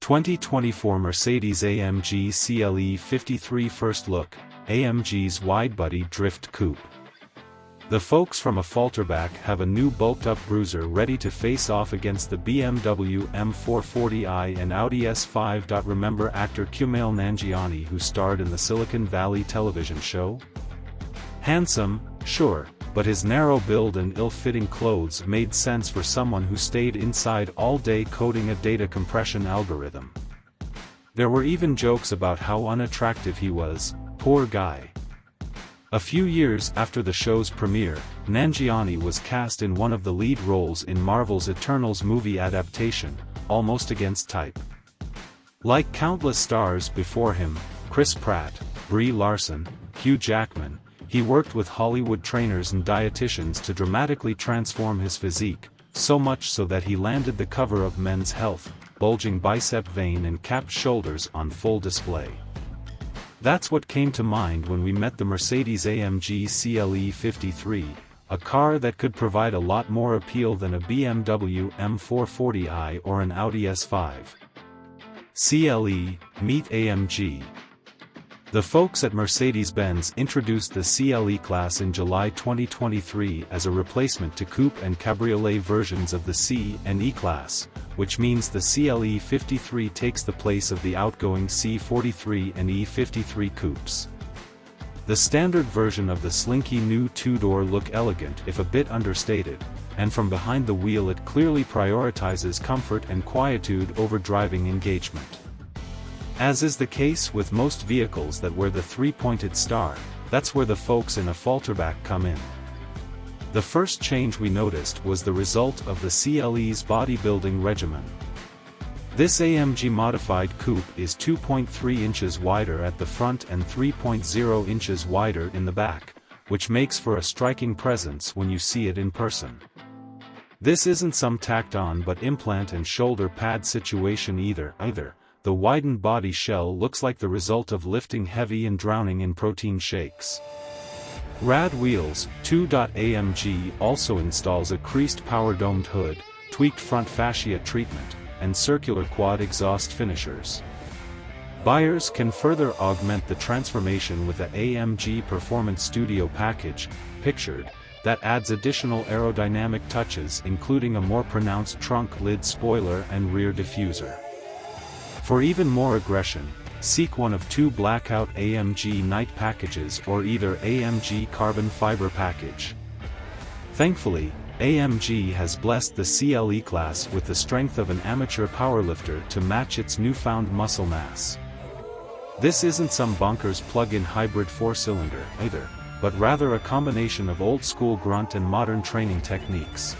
2024 Mercedes-AMG CLE53 First Look, AMG's Widebody Drift Coupe. The folks from Affalterbach have a new bulked-up bruiser ready to face off against the BMW M440i and Audi S5. Remember actor Kumail Nanjiani, who starred in the Silicon Valley television show? Handsome, sure, but his narrow build and ill-fitting clothes made sense for someone who stayed inside all day coding a data compression algorithm. There were even jokes about how unattractive he was, poor guy. A few years after the show's premiere, Nanjiani was cast in one of the lead roles in Marvel's Eternals movie adaptation, Almost Against Type. Like countless stars before him, Chris Pratt, Brie Larson, Hugh Jackman, he worked with Hollywood trainers and dietitians to dramatically transform his physique, so much so that he landed the cover of Men's Health, bulging bicep vein and capped shoulders on full display. That's what came to mind when we met the Mercedes-AMG CLE53, a car that could provide a lot more appeal than a BMW M440i or an Audi S5. CLE, meet AMG. The folks at Mercedes-Benz introduced the CLE class in July 2023 as a replacement to coupe and cabriolet versions of the C and E class, which means the CLE53 takes the place of the outgoing C43 and E53 coupes. The standard version of the slinky new two-door look elegant if a bit understated, and from behind the wheel it clearly prioritizes comfort and quietude over driving engagement. As is the case with most vehicles that wear the three-pointed star, that's where the folks in Affalterbach come in. The first change we noticed was the result of the CLE's bodybuilding regimen. This AMG modified coupe is 2.3 inches wider at the front and 3.0 inches wider in the back, which makes for a striking presence when you see it in person. This isn't some tacked-on but implant and shoulder pad situation either. The widened body shell looks like the result of lifting heavy and drowning in protein shakes. Rad wheels. AMG also installs a creased power-domed hood, tweaked front fascia treatment, and circular quad exhaust finishers. Buyers can further augment the transformation with the AMG Performance Studio package, pictured, that adds additional aerodynamic touches including a more pronounced trunk lid spoiler and rear diffuser. For even more aggression, seek one of two blackout AMG night packages or either AMG carbon fiber package. Thankfully, AMG has blessed the CLE class with the strength of an amateur powerlifter to match its newfound muscle mass. This isn't some bonkers plug-in hybrid four-cylinder either, but rather a combination of old-school grunt and modern training techniques.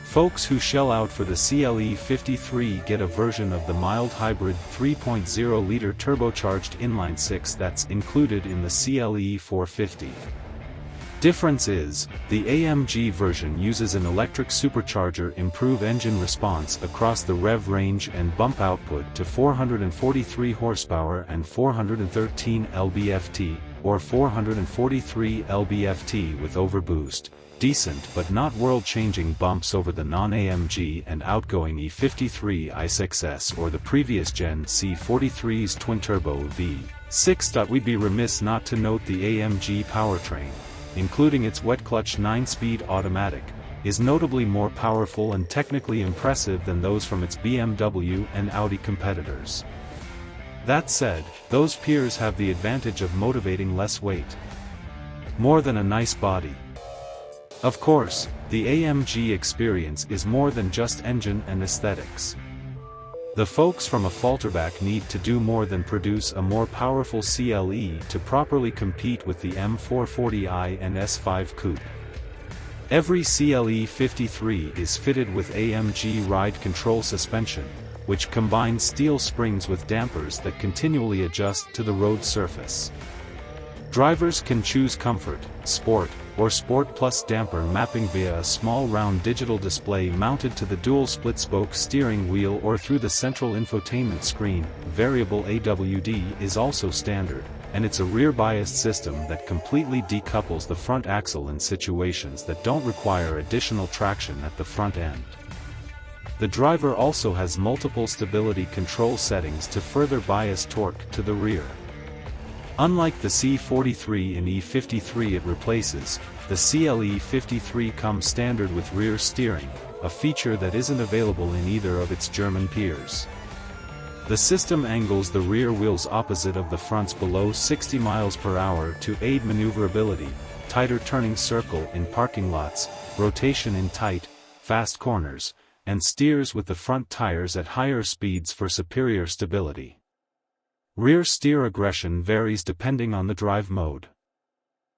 Folks who shell out for the CLE53 get a version of the mild hybrid 3.0-liter turbocharged inline-six that's included in the CLE450. Difference is, the AMG version uses an electric supercharger improve engine response across the rev range and bump output to 443 horsepower and 413 lb-ft, or 443 lb-ft with overboost. Decent but not world-changing bumps over the non-AMG and outgoing E53 i6S or the previous gen C43's twin-turbo V6. We'd be remiss not to note the AMG powertrain, including its wet-clutch 9-speed automatic, is notably more powerful and technically impressive than those from its BMW and Audi competitors. That said, those peers have the advantage of motivating less weight. More than a nice body. Of course, the AMG experience is more than just engine and aesthetics. The folks from Affalterbach need to do more than produce a more powerful CLE to properly compete with the M440i and S5 coupe. Every CLE53 is fitted with AMG ride control suspension, which combines steel springs with dampers that continually adjust to the road surface. Drivers can choose Comfort, Sport, or Sport Plus damper mapping via a small round digital display mounted to the dual split-spoke steering wheel or through the central infotainment screen. Variable AWD is also standard, and it's a rear-biased system that completely decouples the front axle in situations that don't require additional traction at the front end. The driver also has multiple stability control settings to further bias torque to the rear. Unlike the C43 and E53 it replaces, the CLE53 comes standard with rear steering, a feature that isn't available in either of its German peers. The system angles the rear wheels opposite of the fronts below 60 miles per hour to aid maneuverability, tighter turning circle in parking lots, rotation in tight, fast corners, and steers with the front tires at higher speeds for superior stability. Rear steer aggression varies depending on the drive mode.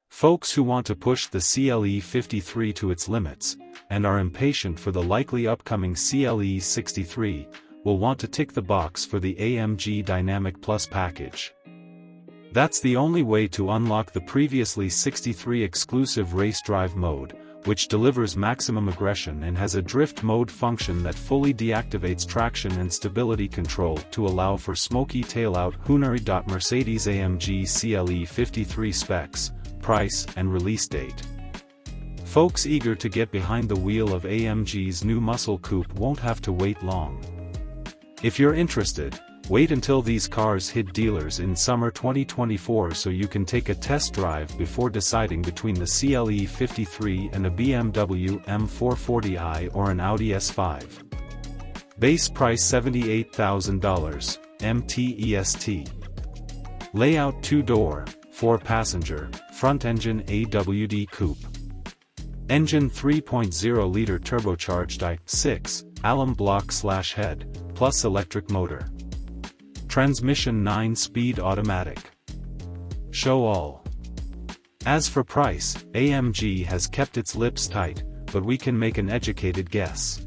Folks who want to push the CLE53 to its limits, and are impatient for the likely upcoming CLE63, will want to tick the box for the AMG Dynamic Plus package. That's the only way to unlock the previously 63 exclusive race drive mode, which delivers maximum aggression and has a drift mode function that fully deactivates traction and stability control to allow for smoky tailout. Mercedes-AMG CLE53 specs, price and release date. Folks eager to get behind the wheel of AMG's new muscle coupe won't have to wait long. If you're interested, wait until these cars hit dealers in summer 2024 so you can take a test drive before deciding between the CLE53 and a BMW M440i or an Audi S5. Base price $78,000, MTEST. Layout 2-door, 4-passenger, front-engine AWD coupe. Engine 3.0-liter turbocharged i6, alum block/head, plus electric motor. Transmission 9-speed automatic. Show all. As for price, AMG has kept its lips tight, but we can make an educated guess.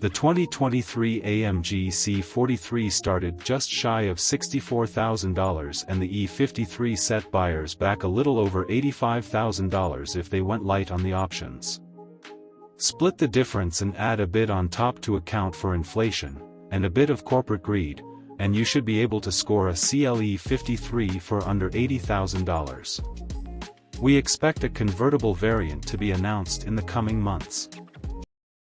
The 2023 AMG C43 started just shy of $64,000 and the E53 set buyers back a little over $85,000 if they went light on the options. Split the difference and add a bit on top to account for inflation, and a bit of corporate greed, and you should be able to score a CLE53 for under $80,000. We expect a convertible variant to be announced in the coming months.